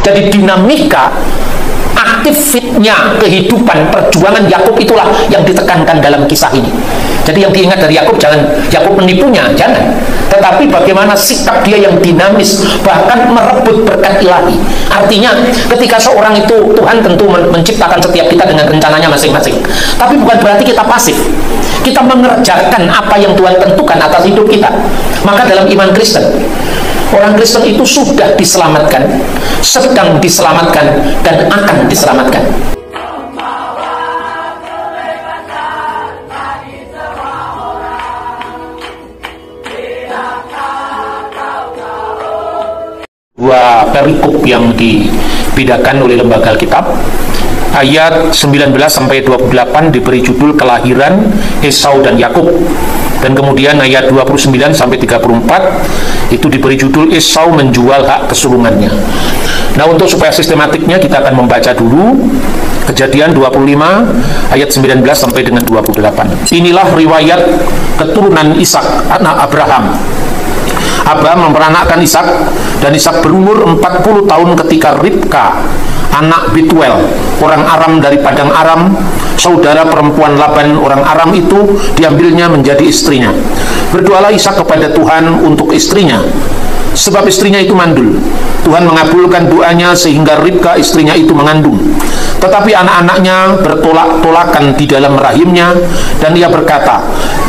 Jadi dinamika aktifnya kehidupan perjuangan Yakub itulah yang ditekankan dalam kisah ini. Jadi yang diingat dari Yakub jangan Yakub menipunya, jangan. Tetapi bagaimana sikap dia yang dinamis, bahkan merebut berkat ilahi. Artinya ketika seorang itu, Tuhan tentu menciptakan setiap kita dengan rencananya masing-masing. Tapi bukan berarti kita pasif. Kita mengerjakan apa yang Tuhan tentukan atas hidup kita. Maka dalam iman Kristen, orang Kristen itu sudah diselamatkan, sedang diselamatkan, dan akan diselamatkan. Dua perikop yang dibedakan oleh lembaga Alkitab. Ayat 19 sampai 28 diberi judul kelahiran Esau dan Yakub. Dan kemudian ayat 29 sampai 34 itu diberi judul Esau menjual hak kesulungannya. Nah, untuk supaya sistematiknya kita akan membaca dulu Kejadian 25 ayat 19 sampai dengan 28. Inilah riwayat keturunan Ishak anak Abraham. Abraham memperanakkan Ishak, dan Ishak berumur 40 tahun ketika Ribka anak Betuel orang Aram dari padang Aram, saudara perempuan Laban orang Aram itu, diambilnya menjadi istrinya. Berdoalah Ishak kepada Tuhan untuk istrinya, sebab istrinya itu mandul. Tuhan mengabulkan doanya sehingga Ribka istrinya itu mengandung. Tetapi anak-anaknya bertolak-tolakan di dalam rahimnya, dan ia berkata,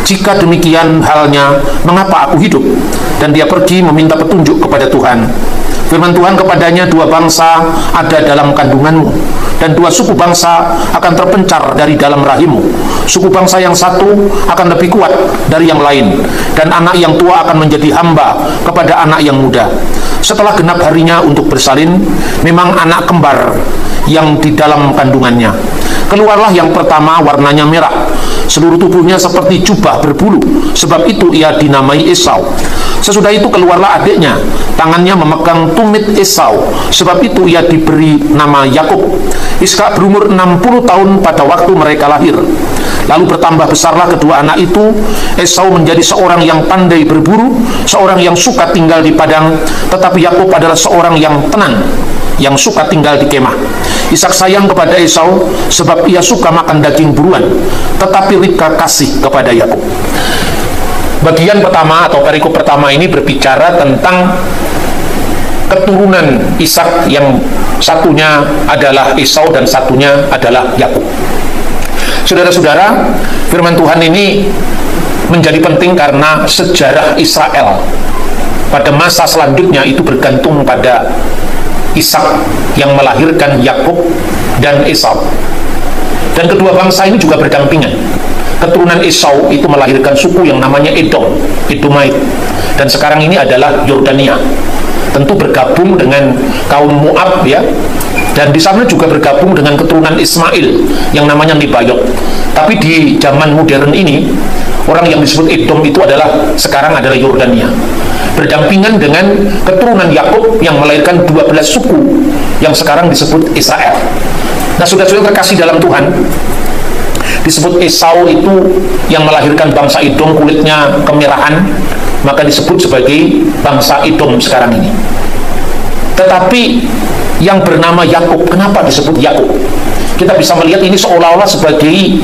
jika demikian halnya, mengapa aku hidup? Dan dia pergi meminta petunjuk kepada Tuhan. Firman Tuhan kepadanya, dua bangsa ada dalam kandunganmu, dan dua suku bangsa akan terpencar dari dalam rahimmu. Suku bangsa yang satu akan lebih kuat dari yang lain, dan anak yang tua akan menjadi hamba kepada anak yang muda. Setelah genap harinya untuk bersalin, memang anak kembar yang di dalam kandungannya. Keluarlah yang pertama, warnanya merah, seluruh tubuhnya seperti jubah berbulu, sebab itu ia dinamai Esau. Sesudah itu keluarlah adiknya, tangannya memegang tumit Esau, sebab itu ia diberi nama Yakub. Ishak berumur 60 tahun pada waktu mereka lahir. Lalu bertambah besarlah kedua anak itu. Esau menjadi seorang yang pandai berburu, seorang yang suka tinggal di padang, tetapi Yakub adalah seorang yang tenang, yang suka tinggal di kemah. Ishak sayang kepada Esau sebab ia suka makan daging buruan, tetapi Ribka kasih kepada Yakub. Bagian pertama atau perikop pertama ini berbicara tentang keturunan Ishak, yang satunya adalah Esau dan satunya adalah Yakub. Saudara-saudara, firman Tuhan ini menjadi penting karena sejarah Israel pada masa selanjutnya itu bergantung pada Ishak yang melahirkan Yakub dan Esau. Dan kedua bangsa ini juga berdampingan. Keturunan Esau itu melahirkan suku yang namanya Edom, Edomite, dan sekarang ini adalah Yordania. Tentu bergabung dengan kaum Moab, ya. Dan di sana juga bergabung dengan keturunan Ismail yang namanya Nebayot. Tapi di zaman modern ini, orang yang disebut Edom itu sekarang adalah Yordania. Berdampingan dengan keturunan Yakub yang melahirkan 12 suku yang sekarang disebut Israel. Nah, saudara-saudara terkasih dalam Tuhan, disebut Esau itu yang melahirkan bangsa Edom, kulitnya kemerahan, maka disebut sebagai bangsa Edom sekarang ini. Tetapi yang bernama Yakub, kenapa disebut Yakub? Kita bisa melihat ini seolah-olah sebagai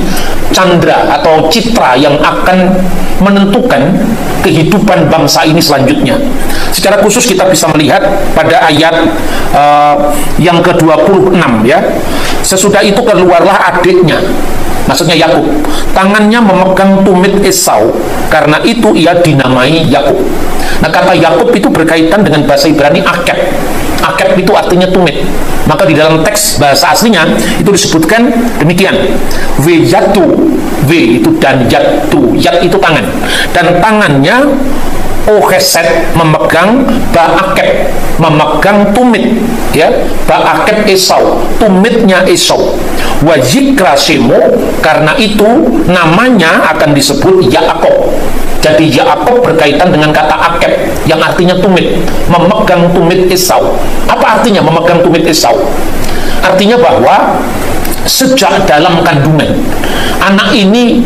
candra atau citra yang akan menentukan kehidupan bangsa ini selanjutnya. Secara khusus kita bisa melihat pada ayat yang ke-26, ya. Sesudah itu keluarlah adiknya, maksudnya Yakub, tangannya memegang tumit Esau, karena itu ia dinamai Yakub. Nah, kata Yakub itu berkaitan dengan bahasa Ibrani akeb. Akeb itu artinya tumit. Maka di dalam teks bahasa aslinya itu disebutkan demikian. Yatu, W itu dan yatu, yat itu tangan. Dan tangannya Oheset memegang Baakeb, memegang tumit, ya, Baakeb Esau, tumitnya Esau. Wajikra Semo, karena itu namanya akan disebut Yaakov. Jadi Yaakov berkaitan dengan kata akeb yang artinya tumit, memegang tumit Esau. Apa artinya memegang tumit Esau? Artinya bahwa sejak dalam kandungan, anak ini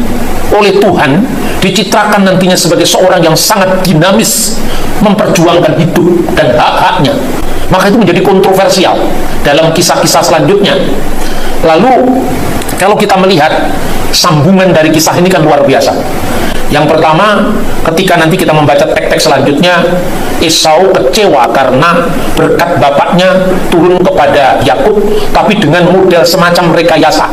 oleh Tuhan dicitrakan nantinya sebagai seorang yang sangat dinamis, memperjuangkan hidup dan hak-haknya. Maka itu menjadi kontroversial dalam kisah-kisah selanjutnya. Lalu kalau kita melihat sambungan dari kisah ini kan luar biasa. Yang pertama, ketika nanti kita membaca teks-teks selanjutnya, Esau kecewa karena berkat bapaknya turun kepada Yakub, tapi dengan model semacam rekayasa.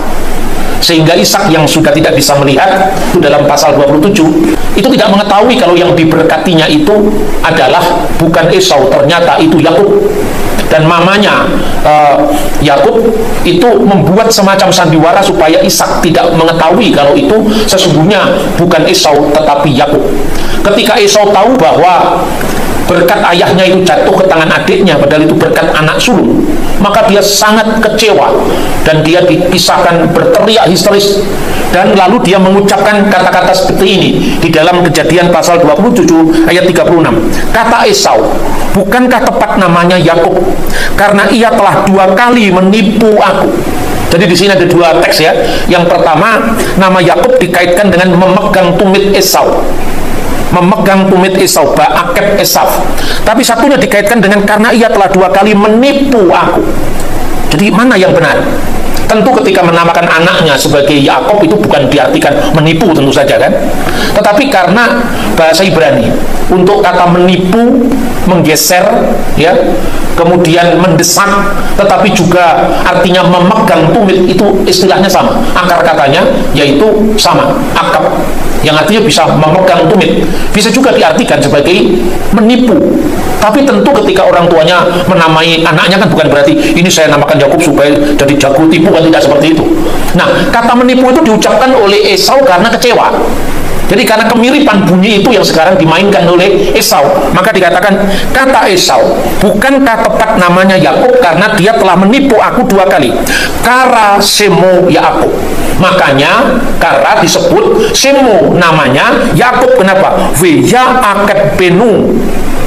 Sehingga Ishak yang sudah tidak bisa melihat, itu dalam pasal 27, itu tidak mengetahui kalau yang diberkatinya itu adalah bukan Esau, ternyata itu Yakub. Dan mamanya Yakub itu membuat semacam sandiwara supaya Ishak tidak mengetahui kalau itu sesungguhnya bukan Esau tetapi Yakub. Ketika Esau tahu bahwa berkat ayahnya itu jatuh ke tangan adiknya, padahal itu berkat anak sulung, maka dia sangat kecewa dan dia dipisahkan, berteriak histeris, dan lalu dia mengucapkan kata-kata seperti ini di dalam Kejadian pasal 27 ayat 36. Kata Esau, bukankah tepat namanya Yakub, karena ia telah 2 kali menipu aku. Jadi di sini ada 2 teks ya. Yang pertama, nama Yakub dikaitkan dengan memegang tumit Esau. Memegang tumit Esau, ba'akeb Esaf. Tapi satunya dikaitkan dengan karena ia telah 2 kali menipu aku. Jadi mana yang benar? Tentu ketika menamakan anaknya sebagai Yakob itu bukan diartikan menipu, tentu saja kan. Tetapi karena bahasa Ibrani untuk kata menipu, menggeser ya, kemudian mendesak, tetapi juga artinya memegang tumit, itu istilahnya sama. Akar katanya yaitu sama, akab, yang artinya bisa memegang tumit. Bisa juga diartikan sebagai menipu. Tapi tentu ketika orang tuanya menamai anaknya kan bukan berarti ini saya namakan Yakub supaya jadi jago tipu, kan tidak seperti itu. Nah, kata menipu itu diucapkan oleh Esau karena kecewa. Jadi karena kemiripan bunyi itu yang sekarang dimainkan oleh Esau, maka dikatakan kata Esau, bukankah tepat namanya Yakub karena dia telah menipu aku 2 kali. Kara semo Yakub. Makanya Kara disebut semo namanya Yakub. Kenapa? Veya akeb benu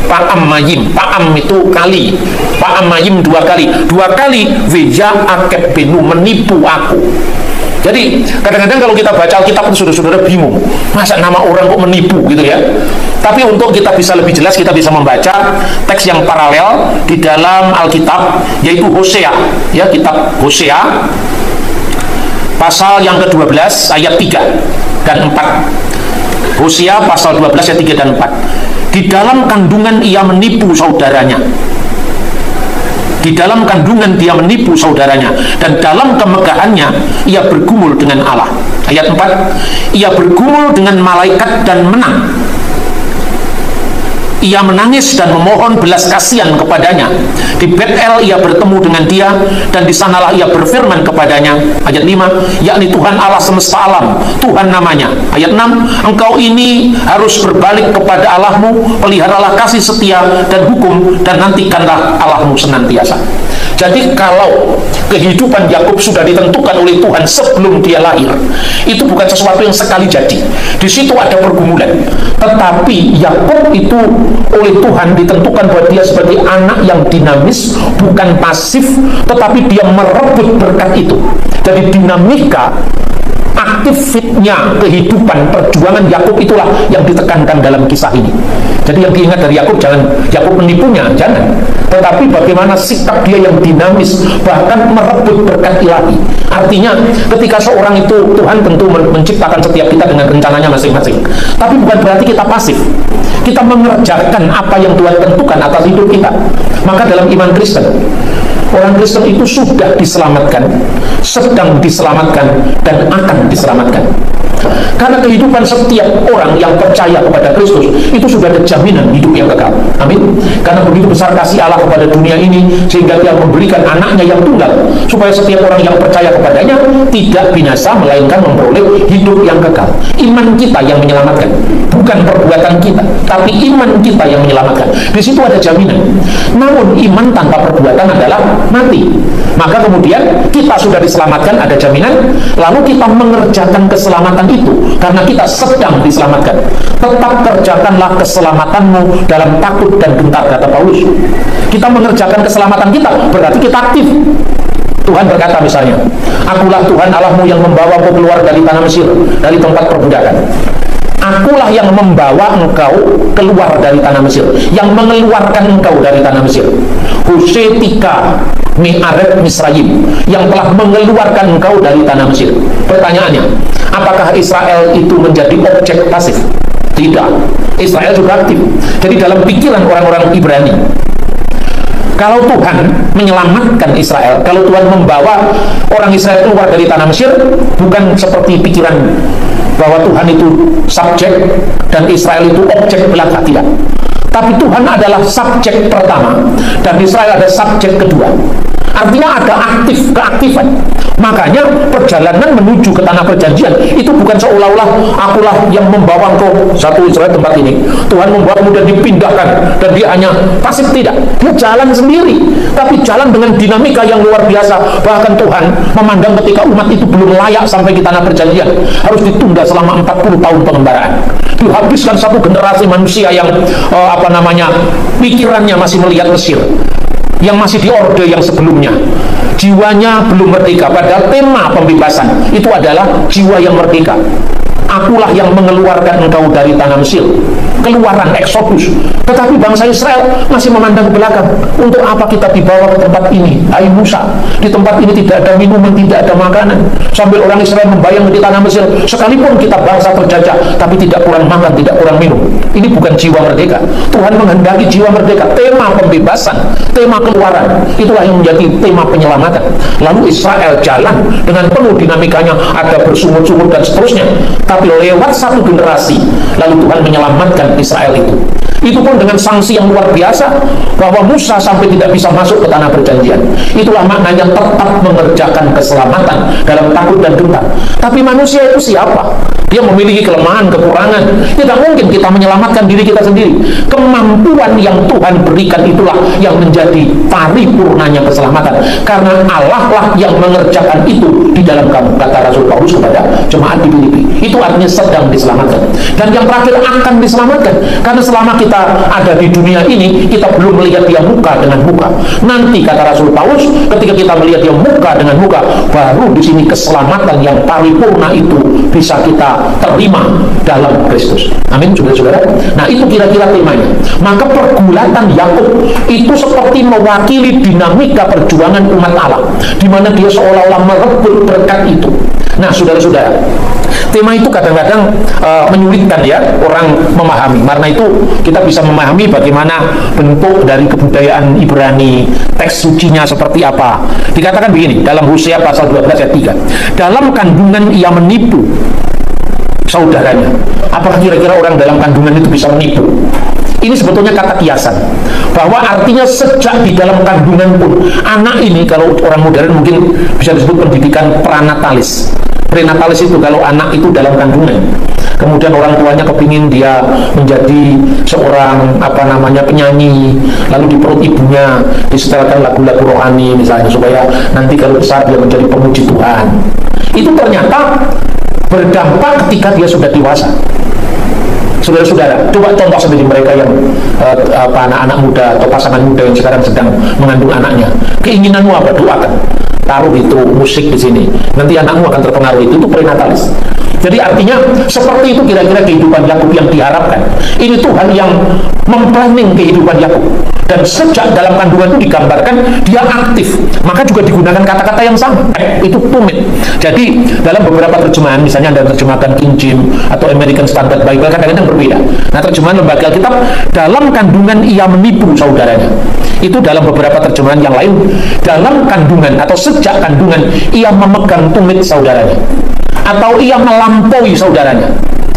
Pa'am mayim. Pa'am itu kali, Pa'am mayim 2 kali. 2 kali veya akeb benu, menipu aku. Jadi kadang-kadang kalau kita baca Alkitab itu saudara-saudara bingung, masa nama orang kok menipu gitu ya. Tapi untuk kita bisa lebih jelas, kita bisa membaca teks yang paralel di dalam Alkitab, yaitu Hosea ya, kitab Hosea pasal yang ke-12 ayat 3 dan 4. Hosea pasal 12 ayat 3 dan 4. Di dalam kandungan ia menipu saudaranya. Di dalam kandungan dia menipu saudaranya, dan dalam kemegahannya ia bergumul dengan Allah. Ayat 4, ia bergumul dengan malaikat dan menang. Ia menangis dan memohon belas kasihan kepadanya. Di Betel ia bertemu dengan dia, dan di sanalah ia berfirman kepadanya. Ayat 5, yakni Tuhan Allah semesta alam, Tuhan namanya. Ayat 6, engkau ini harus berbalik kepada Allahmu, peliharalah kasih setia dan hukum, dan nantikanlah Allahmu senantiasa. Jadi kalau kehidupan Yakub sudah ditentukan oleh Tuhan sebelum dia lahir, itu bukan sesuatu yang sekali jadi. Di situ ada pergumulan. Tetapi Yakub itu oleh Tuhan ditentukan bahwa dia sebagai anak yang dinamis, bukan pasif, tetapi dia merebut berkat itu. Jadi dinamika aktifnya kehidupan perjuangan Yakub itulah yang ditekankan dalam kisah ini. Jadi yang diingat dari Yakub, jangan Yakub menipunya, jangan. Tetapi bagaimana sikap dia yang dinamis, bahkan merebut berkat ilahi. Artinya ketika seorang itu, Tuhan tentu menciptakan setiap kita dengan rencananya masing-masing. Tapi bukan berarti kita pasif. Kita mengerjakan apa yang Tuhan tentukan atas hidup kita. Maka dalam iman Kristen, orang Kristen itu sudah diselamatkan, sedang diselamatkan, dan akan diselamatkan. Karena kehidupan setiap orang yang percaya kepada Kristus itu sudah ada jaminan hidup yang kekal. Amin. Karena begitu besar kasih Allah kepada dunia ini, sehingga Dia memberikan anaknya yang tunggal, supaya setiap orang yang percaya kepadanya tidak binasa, melainkan memperoleh hidup yang kekal. Iman kita yang menyelamatkan, bukan perbuatan kita, tapi iman kita yang menyelamatkan. Di situ ada jaminan. Namun iman tanpa perbuatan adalah mati. Maka kemudian kita sudah diselamatkan, ada jaminan, lalu kita mengerjakan keselamatan itu karena kita sedang diselamatkan. Tetap kerjakanlah keselamatanmu dalam takut dan gentar, kata Paulus. Kita mengerjakan keselamatan kita berarti kita aktif. Tuhan berkata misalnya, akulah Tuhan Allahmu yang membawamu keluar dari tanah Mesir, dari tempat perbudakan. Akulah yang membawa engkau keluar dari tanah Mesir, yang mengeluarkan engkau dari tanah Mesir. Husetika mi'aret Misrayim, yang telah mengeluarkan engkau dari tanah Mesir. Pertanyaannya, apakah Israel itu menjadi objek pasif? Tidak. Israel juga aktif. Jadi dalam pikiran orang-orang Ibrani, kalau Tuhan menyelamatkan Israel, kalau Tuhan membawa orang Israel keluar dari tanah Mesir, bukan seperti pikiran bahwa Tuhan itu subjek dan Israel itu objek belaka, tidak. Tapi Tuhan adalah subjek pertama dan Israel ada subjek kedua. Artinya ada keaktifan. Makanya perjalanan menuju ke tanah perjanjian itu bukan seolah-olah akulah yang membawa engkau satu Israel tempat ini. Tuhan membawa kemudian dipindahkan dan dia hanya pasif, tidak. Dia jalan sendiri, tapi jalan dengan dinamika yang luar biasa. Bahkan Tuhan memandang ketika umat itu belum layak sampai ke tanah perjanjian, harus ditunda selama 40 tahun pengembaraan. Dihabiskan satu generasi manusia yang pikirannya masih melihat Mesir, yang masih di orde yang sebelumnya, jiwanya belum merdeka. Padahal tema pembebasan itu adalah jiwa yang merdeka. Akulah yang mengeluarkan engkau dari tanah Mesir, keluaran Exodus. Tetapi bangsa Israel masih memandang ke belakang. Untuk apa kita dibawa ke tempat ini? Hai Musa, di tempat ini tidak ada minuman, tidak ada makanan. Sambil orang Israel membayang di tanah Mesir, sekalipun kita bangsa terjajah, tapi tidak kurang makan, tidak kurang minum. Ini bukan jiwa merdeka. Tuhan menghendaki jiwa merdeka. Tema pembebasan, tema keluaran, itulah yang menjadi tema penyelamatan. Lalu Israel jalan dengan penuh dinamikanya, ada bersungut-sungut dan seterusnya. Tapi lewat satu generasi, lalu Tuhan menyelamatkan Israel itu. Itu pun dengan sanksi yang luar biasa, bahwa Musa sampai tidak bisa masuk ke tanah perjanjian. Itulah maknanya tetap mengerjakan keselamatan dalam takut dan gentar. Tapi manusia itu siapa? Dia memiliki kelemahan, kekurangan. Tidak mungkin kita menyelamatkan diri kita sendiri. Kemampuan yang Tuhan berikan itulah yang menjadi paripurnanya keselamatan. Karena Allah lah yang mengerjakan itu di dalam kamu, kata Rasul Paulus kepada jemaat di Filipi. Itu artinya sedang diselamatkan. Dan yang terakhir akan diselamatkan. Karena selama kita ada di dunia ini, kita belum melihat dia muka dengan muka. Nanti kata Rasul Paulus, ketika kita melihat dia muka dengan muka, baru di sini keselamatan yang paripurna itu bisa kita terima dalam Kristus. Amin, saudara-saudara. Nah, itu kira-kira temanya. Maka pergulatan Yakub itu seperti mewakili dinamika perjuangan umat Allah, di mana dia seolah-olah merebut berkat itu. Nah, saudara-saudara, tema itu kadang-kadang menyulitkan ya orang memahami. Karena itu kita bisa memahami bagaimana bentuk dari kebudayaan Ibrani, teks sucinya seperti apa. Dikatakan begini dalam Hosea pasal 12 ayat 3. Dalam kandungan ia menipu saudaranya. Apakah kira-kira orang dalam kandungan itu bisa menipu? Ini sebetulnya kata kiasan, bahwa artinya sejak di dalam kandungan pun anak ini, kalau orang modern mungkin bisa disebut pendidikan pranatalis. Prenatalis itu kalau anak itu dalam kandungan, kemudian orang tuanya kepingin dia menjadi seorang penyanyi, lalu di perut ibunya disetelkan lagu-lagu rohani misalnya, supaya nanti kalau besar dia menjadi pemuji Tuhan. Itu ternyata berdampak ketika dia sudah dewasa. Saudara-saudara, coba contoh sendiri mereka yang anak-anak muda atau pasangan muda yang sekarang sedang mengandung anaknya. Keinginanmu apa? Doakan. Taruh itu musik di sini. Nanti anakmu akan terpengaruh itu prenatalis. Jadi artinya seperti itu kira-kira kehidupan Yakub yang diharapkan. Ini Tuhan yang memplanning kehidupan Yakub. Dan sejak dalam kandungan itu digambarkan dia aktif. Maka juga digunakan kata-kata yang sama. Itu tumit. Jadi dalam beberapa terjemahan, misalnya Anda terjemahkan King James atau American Standard Bible, kadang-kadang berbeda. Nah, terjemahan lembaga Alkitab, dalam kandungan ia menipu saudaranya. Itu dalam beberapa terjemahan yang lain, dalam kandungan atau sejak kandungan ia memegang tumit saudaranya, atau ia melampaui saudaranya.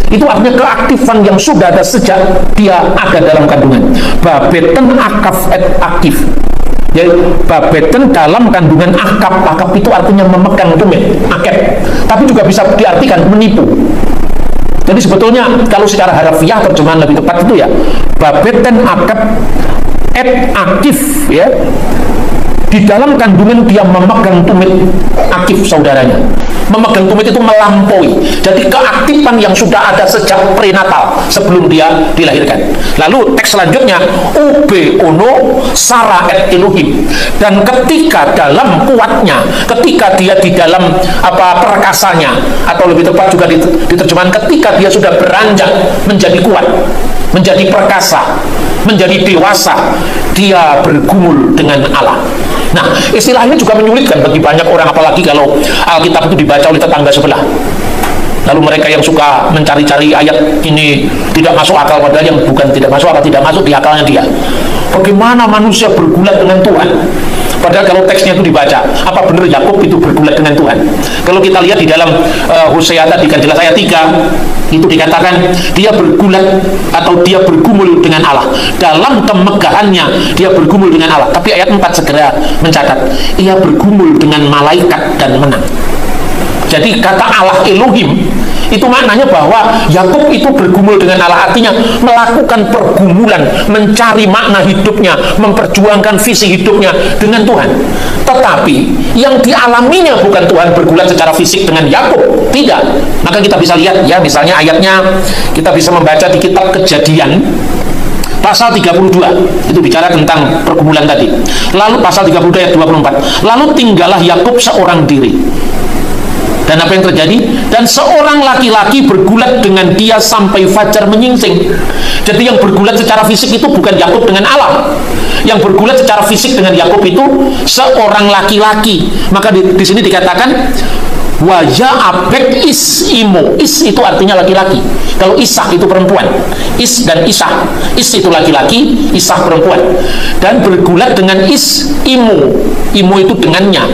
Itu artinya keaktifan yang sudah ada sejak dia ada dalam kandungan. Babeten akaf et akif. Jadi babeten dalam kandungan akap itu artinya memegang tumit, akep. Tapi juga bisa diartikan menipu. Jadi sebetulnya kalau secara harafiah terjemahan lebih tepat itu ya babeten akap et akif, ya. Di dalam kandungan dia memegang tumit akif saudaranya. Memegang tumit itu melampaui. Jadi keaktifan yang sudah ada sejak prenatal sebelum dia dilahirkan. Lalu teks selanjutnya, ube ono sara et Elohim. Dan ketika dalam kuatnya, ketika dia di dalam perkasanya, atau lebih tepat juga diterjemahkan ketika dia sudah beranjak menjadi kuat, menjadi perkasa, menjadi dewasa, dia bergumul dengan Allah. Nah, istilah ini juga menyulitkan bagi banyak orang, apalagi kalau Alkitab itu dibaca oleh tetangga sebelah. Lalu mereka yang suka mencari-cari ayat ini tidak masuk akal, padahal yang bukan tidak masuk akal, tidak masuk di akalnya dia. Bagaimana manusia bergulat dengan Tuhan? Padahal kalau teksnya itu dibaca, apa benar Yakub itu bergulat dengan Tuhan? Kalau kita lihat di dalam Hosea tadi kan jelas ayat 3 itu dikatakan dia bergulat atau dia bergumul dengan Allah. Dalam kemegahannya dia bergumul dengan Allah. Tapi ayat 4 segera mencatat, ia bergumul dengan malaikat dan menang. Jadi kata Allah Elohim itu maknanya bahwa Yakub itu bergumul dengan Allah, artinya melakukan pergumulan, mencari makna hidupnya, memperjuangkan visi hidupnya dengan Tuhan. Tetapi yang dialaminya bukan Tuhan bergulat secara fisik dengan Yakub, tidak. Maka kita bisa lihat ya, misalnya ayatnya kita bisa membaca di kitab Kejadian pasal 32, itu bicara tentang pergumulan tadi. Lalu pasal 32 ayat 24, lalu tinggallah Yakub seorang diri. Dan apa yang terjadi? Dan seorang laki-laki bergulat dengan dia sampai fajar menyingsing. Jadi yang bergulat secara fisik itu bukan Yakub dengan Allah. Yang bergulat secara fisik dengan Yakub itu seorang laki-laki. Maka di sini dikatakan wajah abek is imo. Is itu artinya laki-laki. Kalau Isah itu perempuan. Is dan Isah. Is itu laki-laki, Isah perempuan. Dan bergulat dengan is imo. Imo itu dengannya.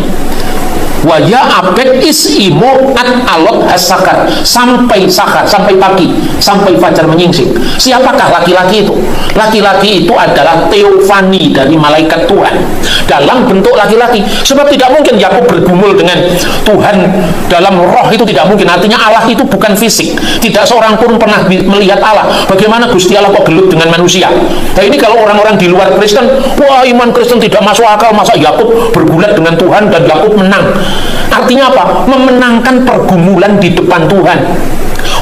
Waya abek is imo at alot hasakar, sampai sakar, sampai pagi, sampai fajar menyingsing. Siapakah laki-laki itu? Laki-laki itu adalah teofani dari malaikat Tuhan dalam bentuk laki-laki. Sebab tidak mungkin Yakub bergumul dengan Tuhan dalam roh, itu tidak mungkin. Artinya Allah itu bukan fisik. Tidak seorang pun pernah melihat Allah. Bagaimana Gusti Allah kok gelut dengan manusia? Nah ini kalau orang-orang di luar Kristen, wah iman Kristen tidak masuk akal, masa Yakub bergulat dengan Tuhan dan Yakub menang. Artinya apa? Memenangkan pergumulan di depan Tuhan.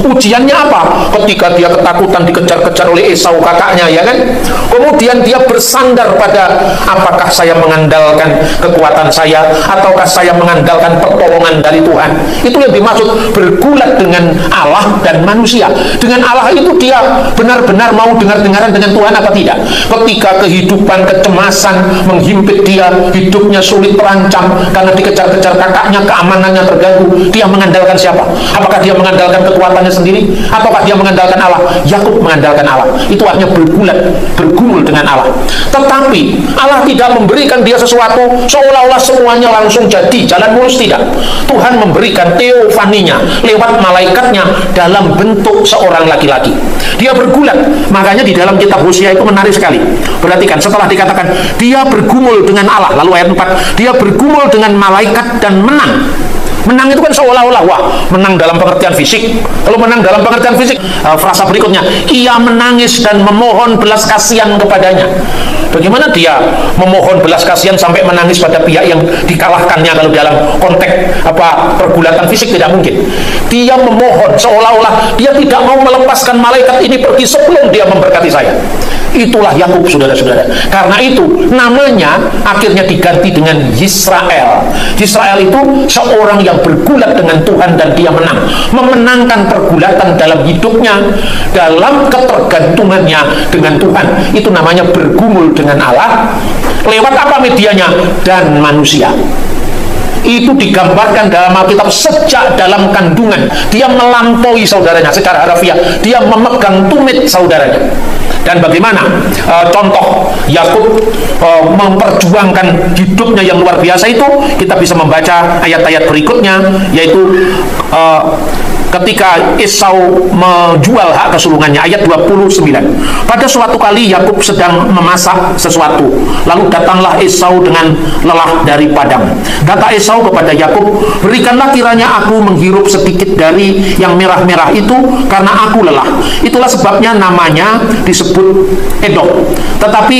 Ujiannya apa? Ketika dia ketakutan dikejar-kejar oleh Esau kakaknya, ya kan? Kemudian dia bersandar pada apakah saya mengandalkan kekuatan saya ataukah saya mengandalkan pertolongan dari Tuhan. Itu yang dimaksud bergulat dengan Allah dan manusia. Dengan Allah itu dia benar-benar mau dengar-dengaran dengan Tuhan apa tidak? Ketika kehidupan kecemasan menghimpit dia, hidupnya sulit terancam karena dikejar-kejar kakaknya, keamanannya terganggu, dia mengandalkan siapa? Apakah dia mengandalkan kekuatannya sendiri ataukah dia mengandalkan Allah? Yakub mengandalkan Allah. Itu artinya bergulat, bergumul dengan Allah. Tetapi Allah tidak memberikan dia sesuatu seolah-olah semuanya langsung jadi jalan mulus, tidak. Tuhan memberikan teofaninya lewat malaikatnya dalam bentuk seorang laki-laki. Dia bergulat. Makanya di dalam kitab Hosea itu menarik sekali. Perhatikan, setelah dikatakan dia bergumul dengan Allah, lalu ayat 4, dia bergumul dengan malaikat dan menang. Menang itu kan seolah-olah, wah, menang dalam pengertian fisik. Kalau menang dalam pengertian fisik, frasa berikutnya, ia menangis dan memohon belas kasihan kepadanya. Bagaimana dia memohon belas kasihan sampai menangis pada pihak yang dikalahkannya? Kalau dalam konteks pergulatan fisik tidak mungkin. Dia memohon seolah-olah dia tidak mau melepaskan malaikat ini pergi sebelum dia memberkati saya. Itulah Yakub, saudara-saudara. Karena itu namanya akhirnya diganti dengan Yisrael. Yisrael itu seorang yang bergulat dengan Tuhan dan dia menang, memenangkan pergulatan dalam hidupnya, dalam ketergantungannya dengan Tuhan. Itu namanya bergumul dengan Allah. Lewat apa medianya? Dan manusia. Itu digambarkan dalam Alkitab sejak dalam kandungan. Dia melampaui saudaranya secara harfiah. Dia memegang tumit saudaranya. Dan bagaimana contoh Yakub memperjuangkan hidupnya yang luar biasa itu, kita bisa membaca ayat-ayat berikutnya, yaitu ketika Esau menjual hak kesulungannya, ayat 29. Pada suatu kali Yakub sedang memasak sesuatu, lalu datanglah Esau dengan lelah dari padang. Kata Esau kepada Yakub, berikanlah kiranya aku menghirup sedikit dari yang merah-merah itu, karena aku lelah. Itulah sebabnya namanya disebut Edom. Tetapi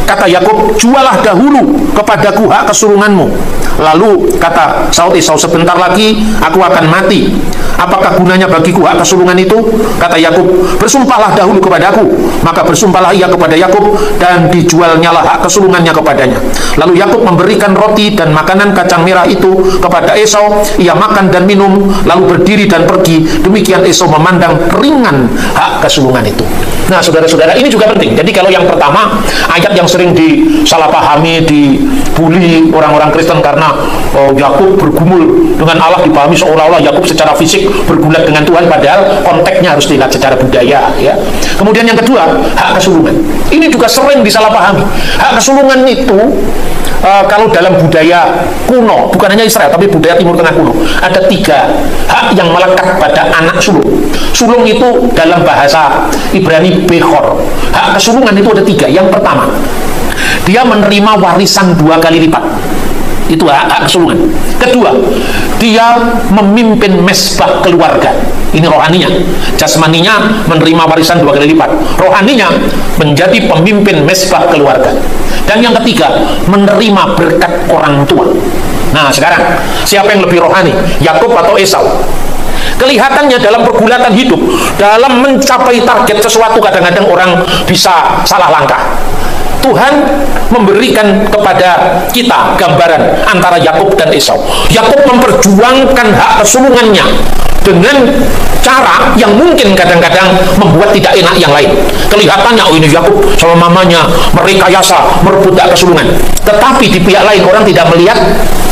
kata Yakub, jualah dahulu kepadaku hak kesulunganmu. Lalu kata saud Esau, sebentar lagi aku akan mati. Apakah gunanya bagiku hak kesulungan itu? Kata Yakub, bersumpahlah dahulu kepadaku. Maka bersumpahlah ia kepada Yakub, dan dijualnyalah hak kesulungannya kepadanya. Lalu Yakub memberikan roti dan makanan kacang merah itu kepada Esau. Ia makan dan minum, lalu berdiri dan pergi. Demikian Esau memandang ringan hak kesulungan itu. Nah, saudara-saudara, ini juga penting. Jadi kalau yang pertama, ayat yang sering disalahpahami, dibully orang-orang Kristen karena Yakub bergumul dengan Allah, dipahami seolah-olah Yakub secara fisik bergulat dengan Tuhan, padahal konteksnya harus dilihat secara budaya, ya. Kemudian yang kedua, hak kesulungan. Ini juga sering disalahpahami. Hak kesulungan itu kalau dalam budaya kuno, bukan hanya Israel tapi budaya Timur Tengah kuno, ada 3 hak yang melekat pada anak sulung. Sulung itu dalam bahasa Ibrani Bechor. Hak kesulungan itu ada 3. Yang pertama, dia menerima warisan 2 kali lipat. Itu hak kesulungan. Kedua, dia memimpin mesbah keluarga. Ini rohaninya. Jasmaninya menerima warisan 2 kali lipat. Rohaninya menjadi pemimpin mesbah keluarga. Dan yang ketiga, menerima berkat orang tua. Nah, sekarang siapa yang lebih rohani, Yakub atau Esau? Kelihatannya dalam pergulatan hidup, dalam mencapai target sesuatu, kadang-kadang orang bisa salah langkah. Tuhan memberikan kepada kita gambaran antara Yakub dan Esau. Yakub memperjuangkan hak kesulungannya dengan cara yang mungkin kadang-kadang membuat tidak enak yang lain. Kelihatannya, oh ini Yakub sama mamanya merekayasa merebut hak kesulungan. Tetapi di pihak lain orang tidak melihat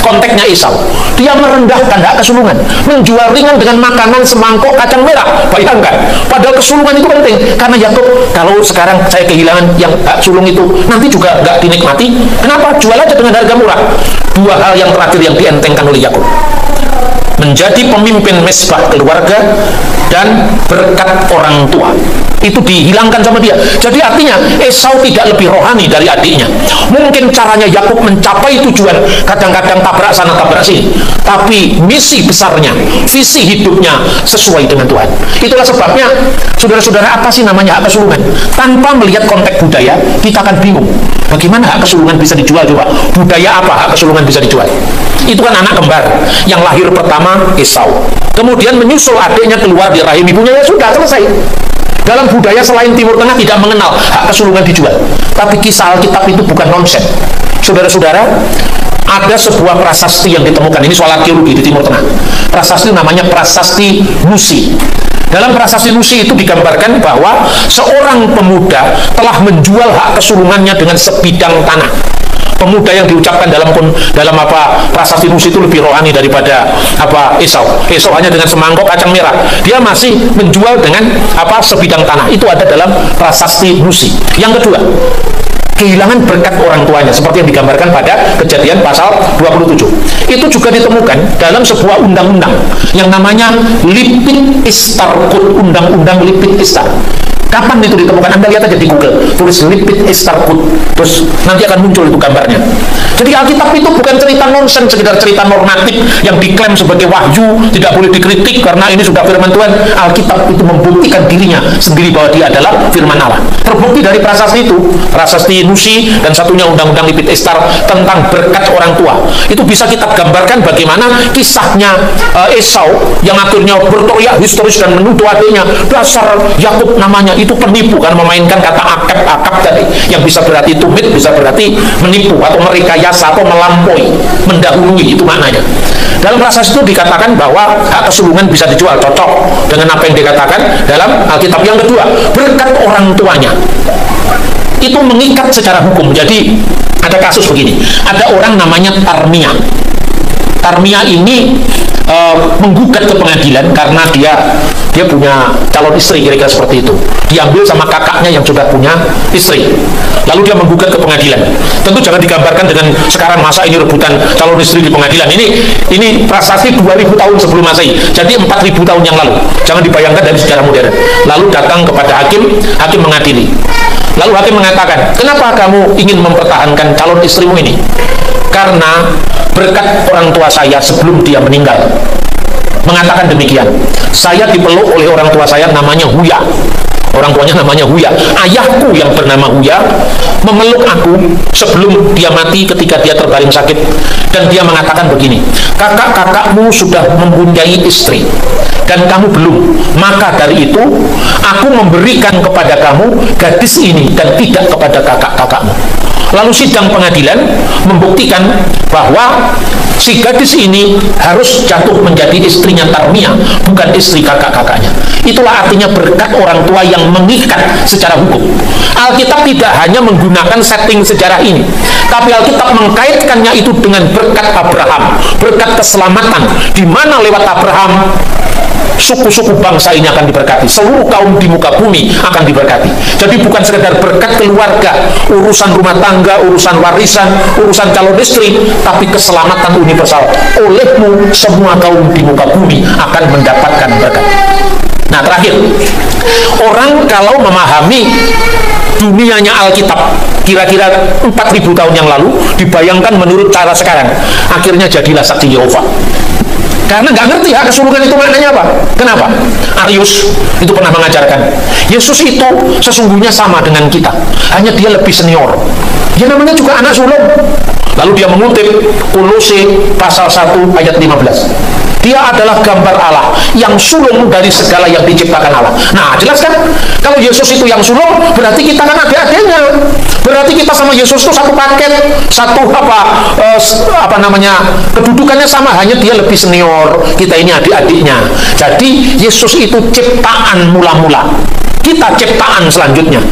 konteksnya Esau. Dia merendahkan hak kesulungan, menjual ringan dengan makanan semangkok kacang merah. Bayangkan, padahal kesulungan itu penting. Karena Yakub, kalau sekarang saya kehilangan yang hak sulung itu, nanti juga nggak dinikmati. Kenapa? Jual aja dengan harga murah. 2 hal yang terakhir yang dientengkan oleh Yakub: menjadi pemimpin mesbah keluarga dan berkat orang tua. Itu dihilangkan sama dia. Jadi artinya Esau tidak lebih rohani dari adiknya. Mungkin caranya Yakub mencapai tujuan kadang-kadang tabrak sana tabrak sini, tapi misi besarnya, visi hidupnya sesuai dengan Tuhan. Itulah sebabnya, saudara-saudara, apa sih namanya hak kesulungan? Tanpa melihat konteks budaya, kita akan bingung. Bagaimana hak kesulungan bisa dijual? Coba, budaya apa hak kesulungan bisa dijual? Itu kan anak kembar yang lahir pertama Esau, kemudian menyusul adiknya keluar di rahim ibunya, ya sudah selesai. Dalam budaya selain Timur Tengah tidak mengenal hak kesulungan dijual. Tapi kisah Alkitab itu bukan nonsen. Saudara-saudara, ada sebuah prasasti yang ditemukan. Ini soal arkeologi di Timur Tengah. Prasasti namanya prasasti Nusi. Dalam prasasti Nusi itu digambarkan bahwa seorang pemuda telah menjual hak kesulungannya dengan sebidang tanah. Pemuda yang diucapkan dalam prasasti Nusi itu lebih rohani daripada Esau. Esau hanya dengan semangkok kacang merah. Dia masih menjual dengan sebidang tanah. Itu ada dalam prasasti Nusi. Yang kedua, kehilangan berkat orang tuanya, seperti yang digambarkan pada Kejadian pasal 27. Itu juga ditemukan dalam sebuah undang-undang yang namanya Lipit Istarkut, Undang-Undang Lipit Istar. Kapan itu ditemukan? Anda lihat aja di Google, tulis Lipit Istarkut, terus nanti akan muncul itu gambarnya. Jadi Alkitab itu bukan cerita nonsen, sekedar cerita normatif yang diklaim sebagai wahyu, tidak boleh dikritik karena ini sudah firman Tuhan. Alkitab itu membuktikan dirinya sendiri bahwa dia adalah firman Allah. Terbukti dari prasasti itu, prasasti Nusi, dan satunya Undang-Undang Lipit Istar tentang berkat orang tua. Itu bisa kita gambarkan bagaimana kisahnya Esau yang akhirnya berteriak histeris dan menuduh adiknya, dasar Yakub namanya, itu penipu, kan memainkan kata akap tadi, yang bisa berarti tumit, bisa berarti menipu atau merekayasa atau melampaui, mendahului, itu maknanya. Dalam prasasti itu dikatakan bahwa hak kesulungan bisa dijual, cocok dengan apa yang dikatakan dalam Alkitab. Yang kedua, berkat orang tuanya itu mengikat secara hukum. Jadi ada kasus begini, ada orang namanya Tarmia. Tarmia ini menggugat ke pengadilan karena dia punya calon istri, kira-kira seperti itu. Diambil sama kakaknya yang sudah punya istri. Lalu dia menggugat ke pengadilan. Tentu jangan digambarkan dengan sekarang masa ini rebutan calon istri di pengadilan. Ini prasasti 2000 tahun sebelum Masehi. Jadi 4000 tahun yang lalu. Jangan dibayangkan dari sejarah modern. Lalu datang kepada hakim mengadili. Lalu hakim mengatakan, kenapa kamu ingin mempertahankan calon istrimu ini? Karena berkat orang tua saya sebelum dia meninggal mengatakan demikian. Saya dipeluk oleh orang tua saya, namanya Huya. orang tuanya namanya Huya, ayahku yang bernama Huya memeluk aku sebelum dia mati ketika dia terbaring sakit, dan dia mengatakan begini, kakak-kakakmu sudah mempunyai istri dan kamu belum, maka dari itu aku memberikan kepada kamu gadis ini dan tidak kepada kakak-kakakmu. Lalu sidang pengadilan membuktikan bahwa si gadis ini harus jatuh menjadi istrinya Tarmia, bukan istri kakak-kakaknya. Itulah artinya berkat orang tua yang mengikat secara hukum. Alkitab tidak hanya menggunakan setting sejarah ini, tapi Alkitab mengkaitkannya itu dengan berkat Abraham, berkat keselamatan, di mana lewat Abraham suku-suku bangsa ini akan diberkati, seluruh kaum di muka bumi akan diberkati. Jadi bukan sekedar berkat keluarga, urusan rumah tangga, urusan warisan, urusan calon istri, tapi keselamatan universal. Olehmu semua kaum di muka bumi akan mendapatkan berkat. Nah, terakhir, orang kalau memahami dunianya Alkitab kira-kira 4.000 tahun yang lalu, dibayangkan menurut cara sekarang, akhirnya jadilah saksi Yehova. Karena nggak ngerti hak kesulungan itu maknanya apa. Kenapa? Arius itu pernah mengajarkan, Yesus itu sesungguhnya sama dengan kita, hanya dia lebih senior. Dia namanya juga anak sulung. Lalu dia mengutip Kolose pasal 1 ayat 15. Dia adalah gambar Allah yang sulung dari segala yang diciptakan Allah. Nah, jelas kan? Kalau Yesus itu yang sulung, berarti kita kan adik-adiknya. Berarti kita sama Yesus itu satu paket, satu kedudukannya sama, hanya dia lebih senior, kita ini adik-adiknya. Jadi Yesus itu ciptaan mula-mula, kita ciptaan selanjutnya.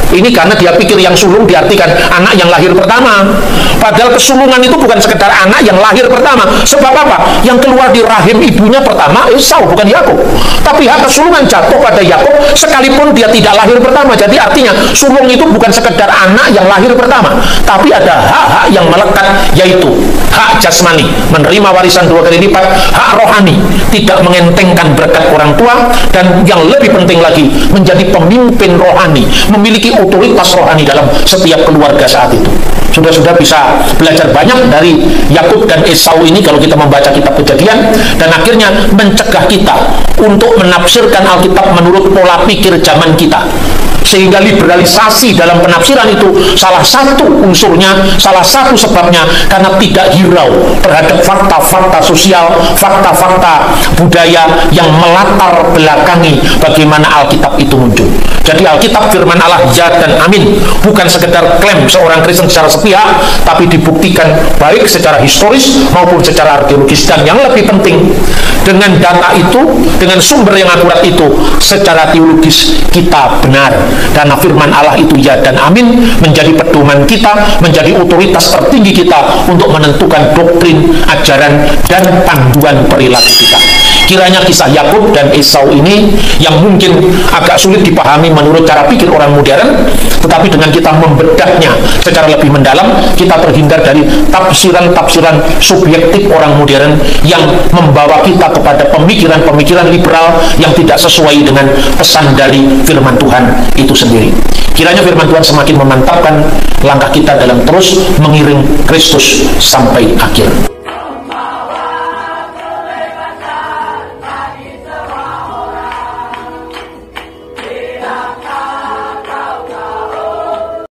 Ini karena dia pikir yang sulung diartikan anak yang lahir pertama. Padahal kesulungan itu bukan sekedar anak yang lahir pertama. Sebab apa? Yang keluar di rahim ibunya pertama Esau, bukan Yakub. Tapi hak kesulungan jatuh pada Yakub sekalipun dia tidak lahir pertama. Jadi artinya sulung itu bukan sekedar anak yang lahir pertama, tapi ada hak-hak yang melekat, yaitu hak jasmani, menerima warisan 2 kali lipat, hak rohani, tidak mengentengkan berkat orang tua, dan yang lebih penting lagi, menjadi pemimpin rohani, memiliki otoritas rohani dalam setiap keluarga saat itu. Sudah bisa belajar banyak dari Yakub dan Esau ini kalau kita membaca kitab Kejadian, dan akhirnya mencegah kita untuk menafsirkan Alkitab menurut pola pikir zaman kita. Sehingga liberalisasi dalam penafsiran itu salah satu unsurnya, salah satu sebabnya karena tidak hirau terhadap fakta-fakta sosial, fakta-fakta budaya yang melatar belakangi bagaimana Alkitab itu muncul. Jadi Alkitab firman Allah ya dan amin, bukan sekedar klaim seorang Kristen secara sepihak, tapi dibuktikan baik secara historis maupun secara arkeologis, dan yang lebih penting, dengan data itu, dengan sumber yang akurat itu, secara teologis kita benar. Karena firman Allah itu ya dan amin, menjadi pedoman kita, menjadi otoritas tertinggi kita untuk menentukan doktrin, ajaran, dan panduan perilaku kita. Kiranya kisah Yakub dan Esau ini yang mungkin agak sulit dipahami menurut cara pikir orang modern, tetapi dengan kita membedahnya secara lebih mendalam, kita terhindar dari tafsiran-tafsiran subjektif orang modern yang membawa kita kepada pemikiran-pemikiran liberal yang tidak sesuai dengan pesan dari firman Tuhan itu sendiri. Kiranya firman Tuhan semakin memantapkan langkah kita dalam terus mengiring Kristus sampai akhir.